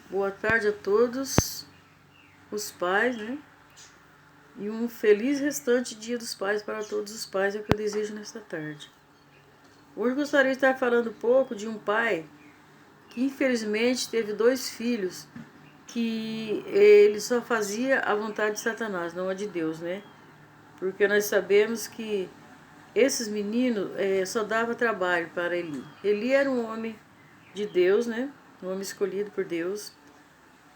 Boa tarde a todos os pais, né? E um feliz restante Dia dos Pais para todos os pais, é o que eu desejo nesta tarde. Hoje gostaria de estar falando um pouco de um pai que infelizmente teve 2 filhos que ele só fazia a vontade de Satanás, não a de Deus, né? Porque nós sabemos que esses meninos só dava trabalho para Eli. Eli era um homem de Deus, né? Um homem escolhido por Deus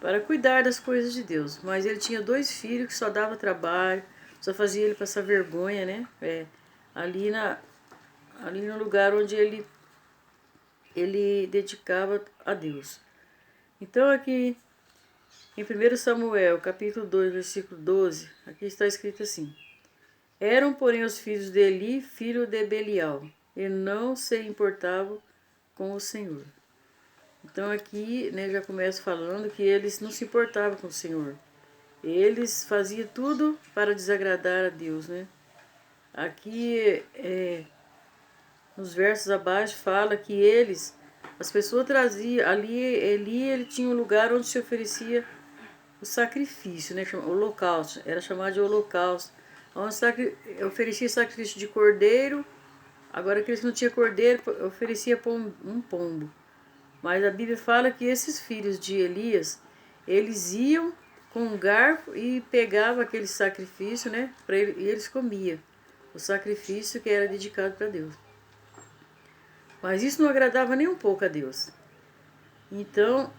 para cuidar das coisas de Deus. Mas ele tinha 2 filhos que só dava trabalho, só fazia ele passar vergonha, né? Ali, ali no lugar onde ele dedicava a Deus. Então aqui em 1 Samuel, capítulo 2, versículo 12, aqui está escrito assim: Eram, porém, os filhos de Eli, filho de Belial, e não se importavam com o Senhor. Então aqui, né, já começa falando que eles não se importavam com o Senhor. Eles faziam tudo para desagradar a Deus, né? Aqui, nos versos abaixo, fala que as pessoas traziam, ali ele tinha um lugar onde se oferecia o sacrifício, né? O holocausto, era chamado de holocausto, onde oferecia sacrifício de cordeiro. Agora, aqueles que não tinham cordeiro, oferecia um pombo. Mas a Bíblia fala que esses filhos de Elias, eles iam com um garfo e pegavam aquele sacrifício, né? E eles comiam o sacrifício que era dedicado para Deus. Mas isso não agradava nem um pouco a Deus. Então,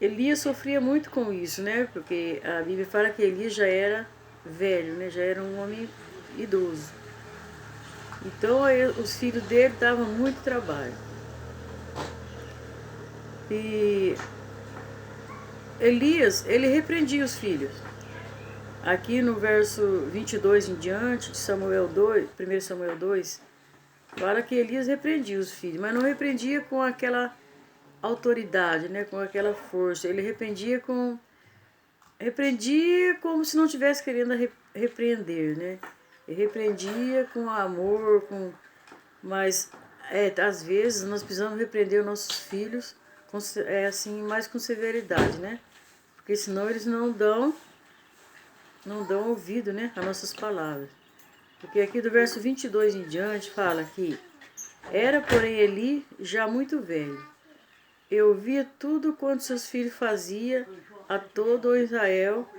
Elias sofria muito com isso, né? Porque a Bíblia fala que Elias já era velho, né? Já era um homem idoso. Então, os filhos dele davam muito trabalho. E Elias, ele repreendia os filhos. Aqui no verso 22 em diante, de Samuel 2, 1 Samuel 2, fala que Elias repreendia os filhos, mas não repreendia com aquela autoridade, né, com aquela força. Ele repreendia como se não estivesse querendo repreender, né? Ele repreendia com amor, mas às vezes nós precisamos repreender os nossos filhos assim, mais com severidade, né? Porque senão eles não dão ouvido, né, a nossas palavras. Porque aqui do verso 22 em diante fala que era, porém, Eli já muito velho. Eu via tudo quanto seus filhos faziam a todo o Israel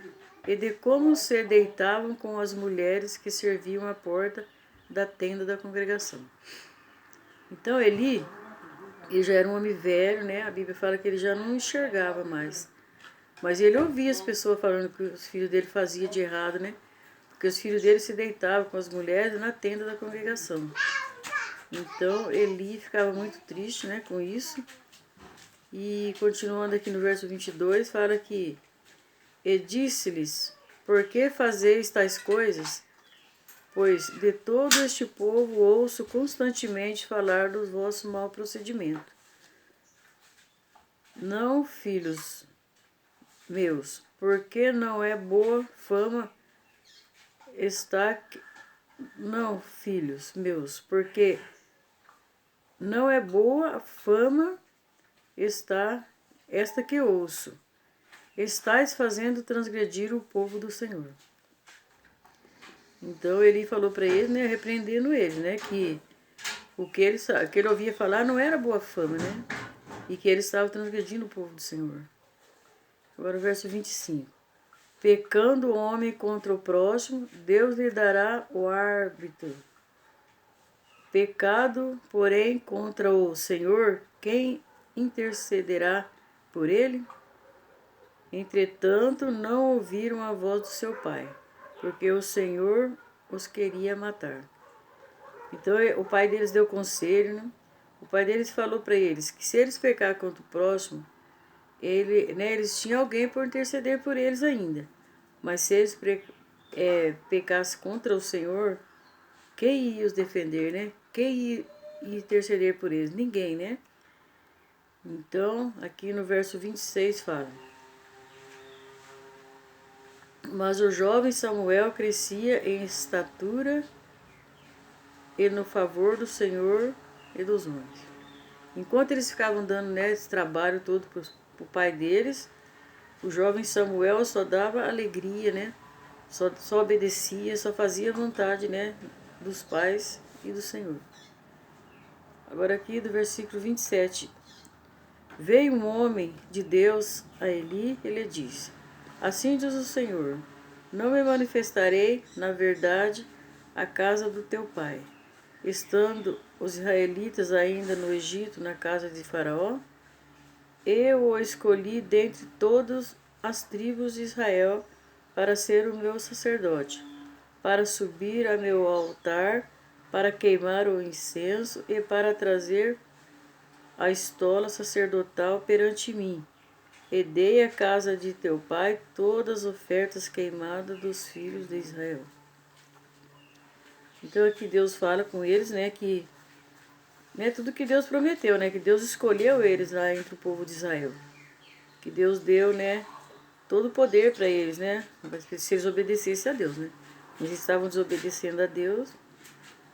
e de como se deitavam com as mulheres que serviam à porta da tenda da congregação. Então Eli, ele já era um homem velho, né? A Bíblia fala que ele já não enxergava mais. Mas ele ouvia as pessoas falando que os filhos dele faziam de errado, né? Porque os filhos dele se deitavam com as mulheres na tenda da congregação. Então Eli ficava muito triste, né, com isso. E continuando aqui no verso 22, fala que e disse-lhes: Por que fazeis tais coisas? Pois de todo este povo ouço constantemente falar do vosso mau procedimento. Não, filhos meus, porque não é boa fama está. Não, filhos meus, porque não é boa fama está esta que ouço. Estais fazendo transgredir o povo do Senhor. Então ele falou para ele, né, repreendendo ele, né, que o que ele ouvia falar não era boa fama, né, e que ele estava transgredindo o povo do Senhor. Agora o verso 25. Pecando o homem contra o próximo, Deus lhe dará o árbitro. Pecado, porém, contra o Senhor, quem intercederá por ele? Entretanto, não ouviram a voz do seu pai, porque o Senhor os queria matar. Então o pai deles deu conselho, né? O pai deles falou para eles que se eles pecar contra o próximo, eles tinham alguém por interceder por eles ainda. Mas se eles pecassem contra o Senhor, quem ia os defender, né? Quem ia interceder por eles? Ninguém, né? Então, aqui no verso 26 fala: Mas o jovem Samuel crescia em estatura e no favor do Senhor e dos homens. Enquanto eles ficavam dando, né, esse trabalho todo pro pai deles, o jovem Samuel só dava alegria, né? Só obedecia, só fazia vontade, né, dos pais e do Senhor. Agora aqui do versículo 27. Veio um homem de Deus a Eli, ele disse: Assim diz o Senhor: Não me manifestarei, na verdade, à casa do teu pai, estando os israelitas ainda no Egito, na casa de Faraó? Eu o escolhi dentre todas as tribos de Israel para ser o meu sacerdote, para subir a meu altar, para queimar o incenso e para trazer a estola sacerdotal perante mim. E dei à casa de teu pai todas as ofertas queimadas dos filhos de Israel. Então aqui Deus fala com eles, né, que tudo que Deus prometeu, né, que Deus escolheu eles lá entre o povo de Israel. Que Deus deu, né, todo o poder para eles, né, se eles obedecessem a Deus, né. Eles estavam desobedecendo a Deus.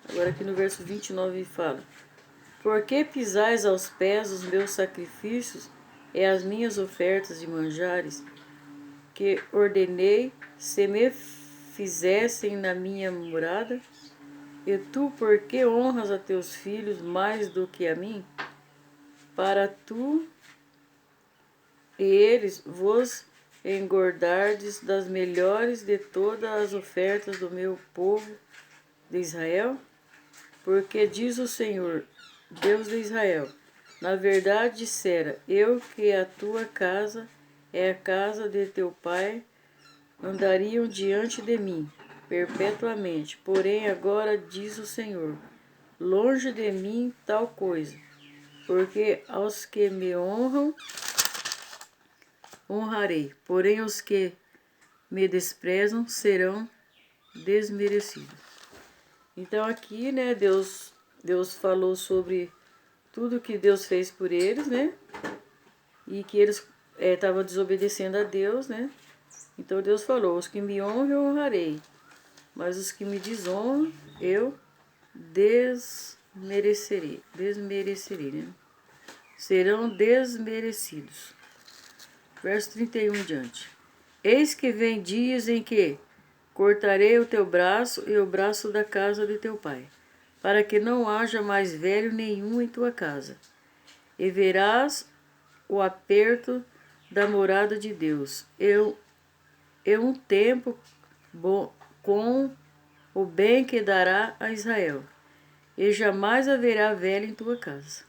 Agora aqui no verso 29 fala: Por que pisais aos pés os meus sacrifícios e as minhas ofertas de manjares, que ordenei se me fizessem na minha morada? E tu, por que honras a teus filhos mais do que a mim? Para tu e eles vos engordardes das melhores de todas as ofertas do meu povo de Israel? Porque diz o Senhor, Deus de Israel: Na verdade dissera eu que a tua casa é a casa de teu pai, andariam diante de mim perpetuamente. Porém agora diz o Senhor: Longe de mim tal coisa, porque aos que me honram honrarei, porém os que me desprezam serão desmerecidos. Então aqui, né, Deus falou sobre tudo que Deus fez por eles, né? E que eles estavam desobedecendo a Deus, né? Então Deus falou: os que me honram eu honrarei, mas os que me desonram eu desmerecerei, né? Serão desmerecidos. Verso 31 em diante. Eis que vem dias em que cortarei o teu braço e o braço da casa de teu pai, para que não haja mais velho nenhum em tua casa. E verás o aperto da morada de Deus. Um tempo bom, com o bem que dará a Israel. E jamais haverá velho em tua casa.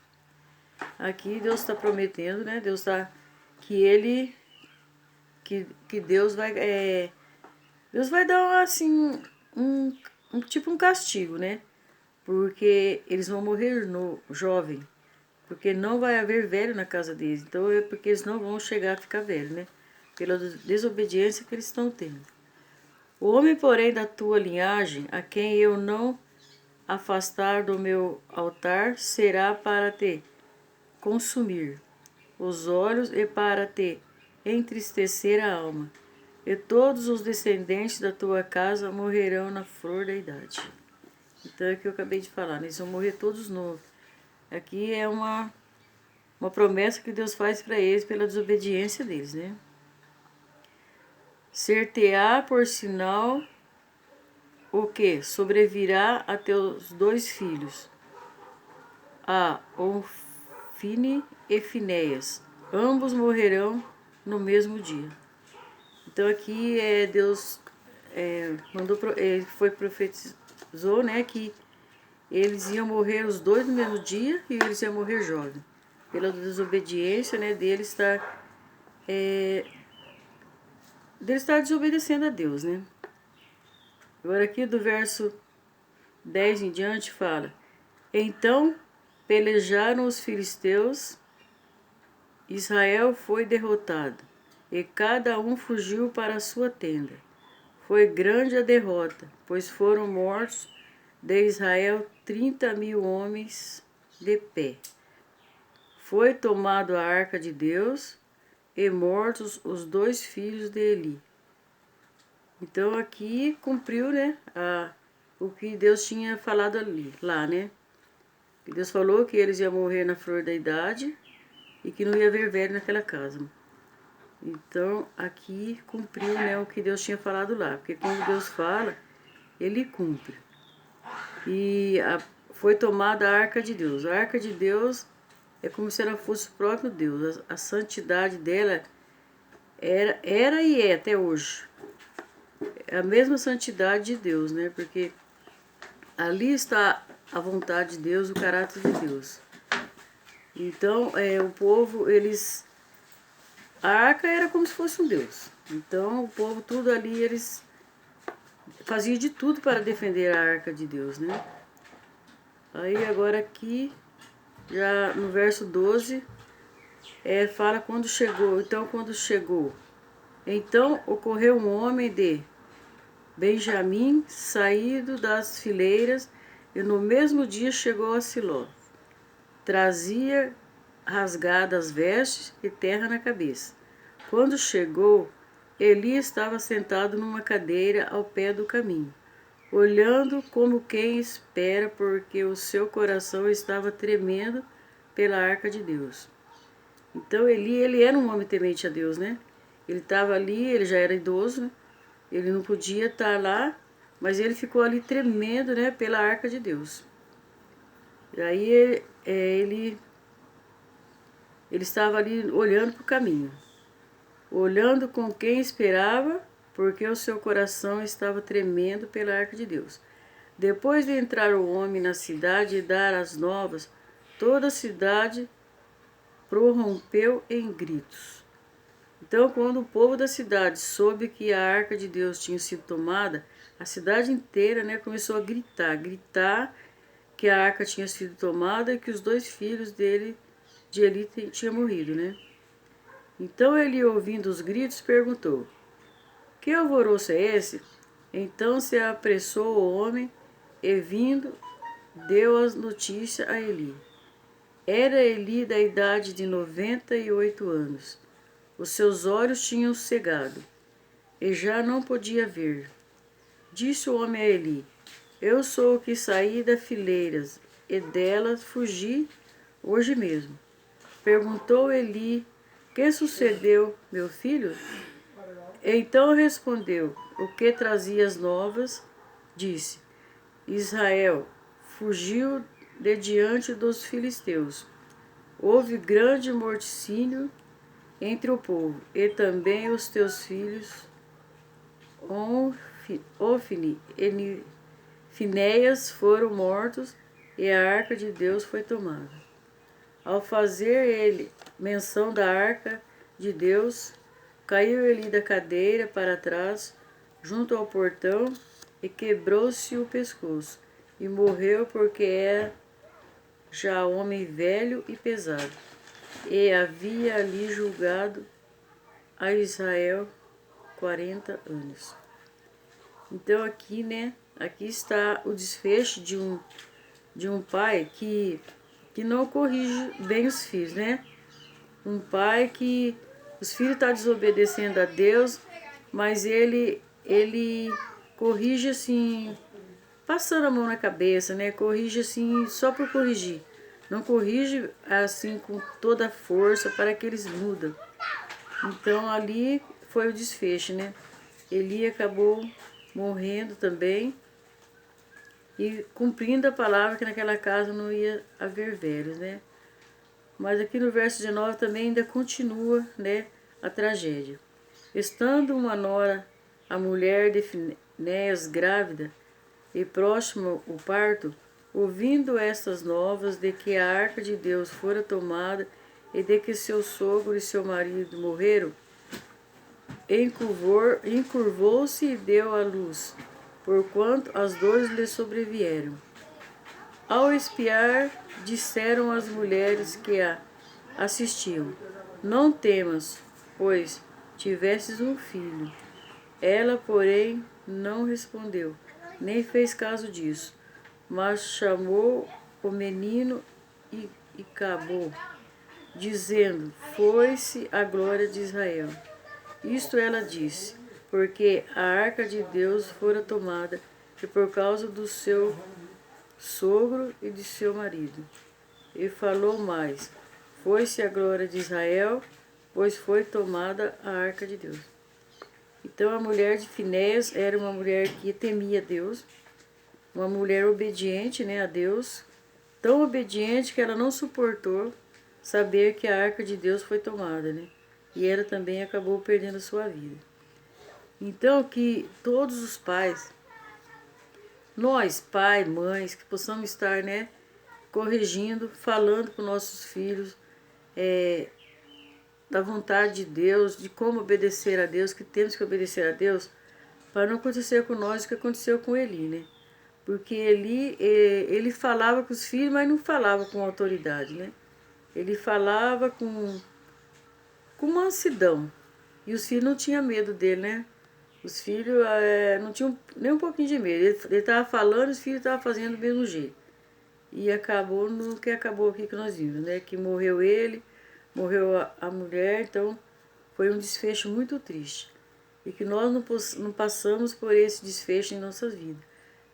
Aqui Deus está prometendo, né? Deus está que ele que Deus vai dar assim um castigo, né? Porque eles vão morrer jovem, porque não vai haver velho na casa deles. Então é porque eles não vão chegar a ficar velho, né? Pela desobediência que eles estão tendo. O homem, porém, da tua linhagem, a quem eu não afastar do meu altar, será para te consumir os olhos e para te entristecer a alma. E todos os descendentes da tua casa morrerão na flor da idade. Então é o que eu acabei de falar, né? Eles vão morrer todos novos. Aqui é uma promessa que Deus faz para eles pela desobediência deles, né? Ser-te-á por sinal o que sobrevirá a teus dois filhos, a Ofni e Finéias. Ambos morrerão no mesmo dia. Então aqui Deus profetizou, né, que eles iam morrer os dois no mesmo dia e eles iam morrer jovens. Pela desobediência, né, deles estar desobedecendo a Deus, né. Agora aqui do verso 10 em diante fala: Então pelejaram os filisteus, Israel foi derrotado, e cada um fugiu para a sua tenda. Foi grande a derrota, pois foram mortos de Israel 30.000 homens de pé. Foi tomado a arca de Deus e mortos os dois filhos de Eli. Então aqui cumpriu, né, o que Deus tinha falado lá, né? E Deus falou que eles iam morrer na flor da idade e que não ia haver velho naquela casa. Então, aqui cumpriu, né, o que Deus tinha falado lá. Porque quando Deus fala, Ele cumpre. E foi tomada a arca de Deus. A arca de Deus é como se ela fosse o próprio Deus. A santidade dela era e é até hoje. É a mesma santidade de Deus, né? Porque ali está a vontade de Deus, o caráter de Deus. Então, o povo, a arca era como se fosse um Deus. Então, o povo, tudo ali, eles faziam de tudo para defender a arca de Deus, né? Aí, agora aqui, já no verso 12, fala quando chegou. Então ocorreu um homem de Benjamim, saído das fileiras, e no mesmo dia chegou a Siló. Trazia rasgadas as vestes e terra na cabeça. Quando chegou, Eli estava sentado numa cadeira ao pé do caminho, olhando como quem espera, porque o seu coração estava tremendo pela arca de Deus. Então ele era um homem temente a Deus, né? Ele estava ali, ele já era idoso, né? Ele não podia estar lá, mas ele ficou ali tremendo, né, pela arca de Deus. E aí ele estava ali olhando para o caminho, olhando com quem esperava, porque o seu coração estava tremendo pela arca de Deus. Depois de entrar o homem na cidade e dar as novas, toda a cidade prorrompeu em gritos. Então, quando o povo da cidade soube que a arca de Deus tinha sido tomada, a cidade inteira, né, começou a gritar que a arca tinha sido tomada e que os 2 filhos de Eli tinham morrido, né? Então ele, ouvindo os gritos, perguntou: que alvoroço é esse? Então se apressou o homem e, vindo, deu a notícia a Eli. Era Eli da idade de 98 anos. Os seus olhos tinham cegado e já não podia ver. Disse o homem a Eli: eu sou o que saí das fileiras e delas fugi hoje mesmo. Perguntou Eli: que sucedeu, meu filho? Então respondeu: o que trazia as novas? Disse: Israel fugiu de diante dos filisteus. Houve grande morticínio entre o povo, e também os teus filhos Ofni e Finéias foram mortos, e a arca de Deus foi tomada. Ao fazer ele menção da arca de Deus, caiu Eli da cadeira para trás, junto ao portão, e quebrou-se o pescoço, e morreu, porque era já homem velho e pesado, e havia ali julgado a Israel 40 anos. Então aqui, né, aqui está o desfecho de um pai que não corrige bem os filhos, né? Um pai que os filhos estão desobedecendo a Deus, mas ele corrige assim, passando a mão na cabeça, né? Corrige assim, só por corrigir. Não corrige assim com toda a força para que eles mudem. Então ali foi o desfecho, né? Eli acabou morrendo também e cumprindo a palavra que naquela casa não ia haver velhos, né? Mas aqui no verso 19 também ainda continua, né, a tragédia. Estando uma nora, a mulher de Finéias, grávida e próximo ao parto, ouvindo estas novas de que a arca de Deus fora tomada e de que seu sogro e seu marido morreram, encurvou-se e deu à luz, porquanto as dores lhe sobrevieram. Ao espiar, disseram as mulheres que a assistiam: não temas, pois tivestes um filho. Ela, porém, não respondeu, nem fez caso disso, mas chamou o menino e acabou, dizendo: foi-se a glória de Israel. Isto ela disse, porque a arca de Deus fora tomada, e por causa do seu sogro e de seu marido. E falou mais: foi-se a glória de Israel, pois foi tomada a arca de Deus. Então a mulher de Finéias era uma mulher que temia Deus, uma mulher obediente, né, a Deus, tão obediente que ela não suportou saber que a arca de Deus foi tomada, né? E ela também acabou perdendo a sua vida. Então que todos os pais, nós, pai, mães, que possamos estar, né, corrigindo, falando com nossos filhos da vontade de Deus, de como obedecer a Deus, que temos que obedecer a Deus, para não acontecer com nós o que aconteceu com Eli, né? Porque ele falava com os filhos, mas não falava com autoridade, né? Ele falava com mansidão. E os filhos não tinham medo dele, né? Os filhos não tinham nem um pouquinho de medo. Ele estava falando, os filhos estavam fazendo do mesmo jeito. E acabou no que acabou aqui que nós vimos, né? Que morreu ele, morreu a mulher, então foi um desfecho muito triste. E que nós não passamos por esse desfecho em nossas vidas.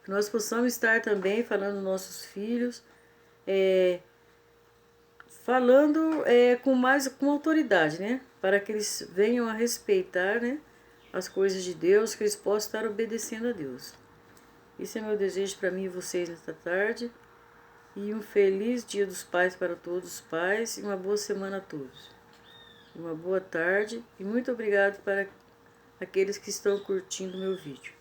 Que nós possamos estar também falando aos nossos filhos, falando com autoridade, né? Para que eles venham a respeitar, né, as coisas de Deus, que eles possam estar obedecendo a Deus. Esse é meu desejo para mim e vocês nesta tarde. E um feliz Dia dos Pais para todos os pais e uma boa semana a todos. Uma boa tarde e muito obrigado para aqueles que estão curtindo meu vídeo.